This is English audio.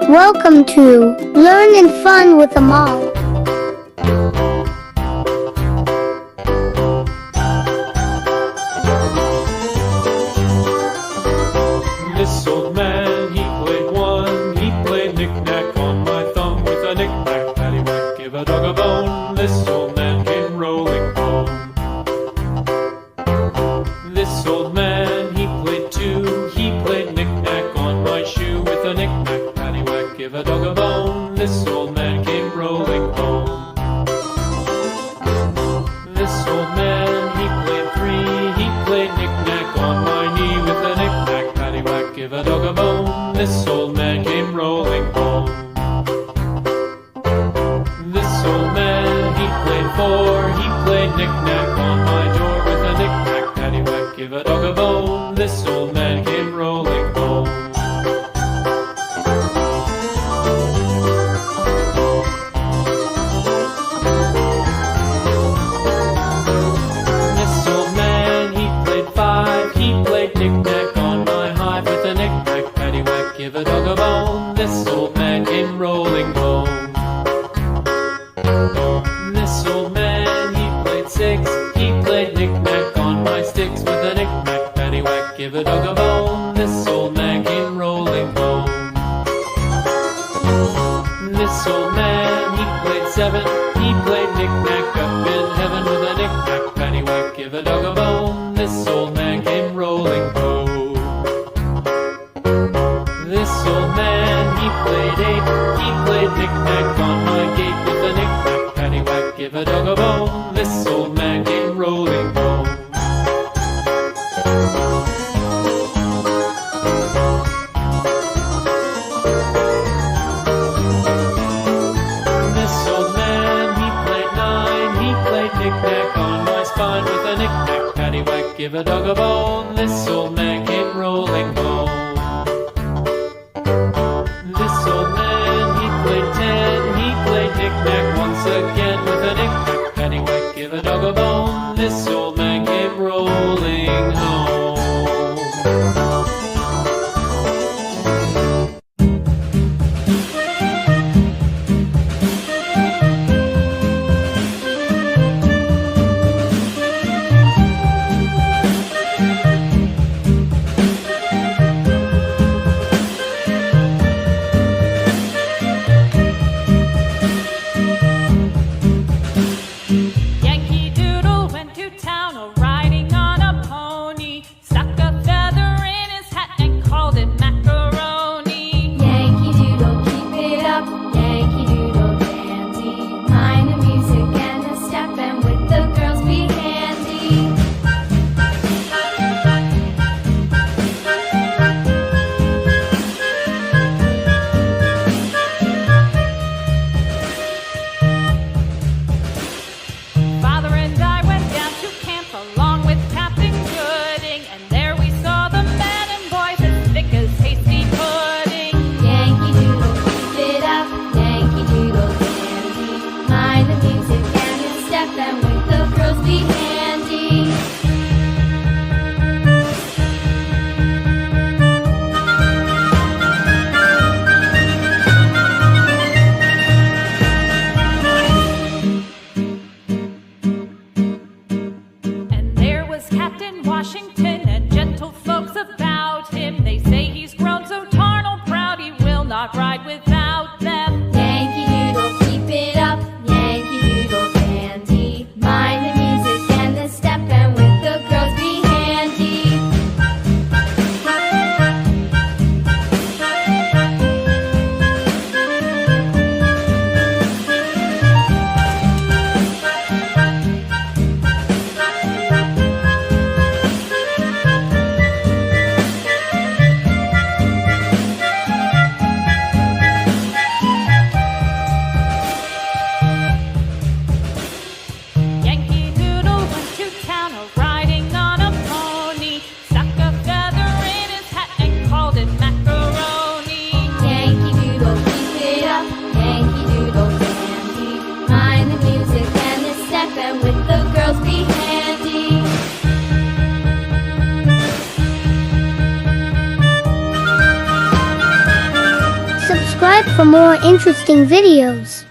Welcome to Learn and Fun with a Mom. This old man, he played one. He played knick-knack on my thumb with a knick-knack, paddywhack, give a dog a bone. This old man came rolling home. This old man, he played two. He played knick-knack on my shoe with a knick-knack, paddywhack, give a dog a bone. This old man came rolling home. This old man, he played three. He played knick-knack on my knee with a knick-knack, paddywhack, give a dog a bone. This old man came rolling home. This old man, he played four. He played knick-knack on my door with a knick-knack, paddywhack, give a dog a bone. This old man came rolling home. This old man, he played five. He played knick-knack on my hive with a knick-knack, paddywhack, give a dog a bone. This old man came rolling home. This old man, he played six. He played knick-knack on my sticks with a knick-knack, paddywhack, give a dog a bone. This old man came rolling home. This old man, he played seven. He played knick-knack up in heaven with a knick-knack, paddywhack, give a dog a bone. This old man came rolling home. This old man, he played eight. He played knick-knack on my gate with a knick-knack, paddywhack, give a dog a bone. This old man came rolling home. This old man, he played nine. He played knick-knack on my spine with a knick-knack, paddywhack, give a dog a bone. This old man came rolling home. This old man, he played ten. He played knick-knack once again with a knick-knack, paddywhack, give a dog a bone. This old man came rolling home. Yankee Doodle went to town riding on a pony, stuck a feather in his hat and called it macaroni. Yankee Doodle, keep it up, Yankee Doodle dandy. Mind the music and the step, and with the girls be handy. Father and I went down to camp along with Captain Gooding, and there we saw the men and boys as thick as hasty pudding. Yankee Doodle, keep it up, Yankee Doodle dandy. Mind the music and the step, and with the girls be handy. And there was Captain Washington and gentle folks about him. They say he's grown so tarnal proud he will not ride without them. Yankee Doodle, keep it up, Yankee Doodle dandy. Mind the music and the step, and with the girls be handy. subscribe for more interesting videos.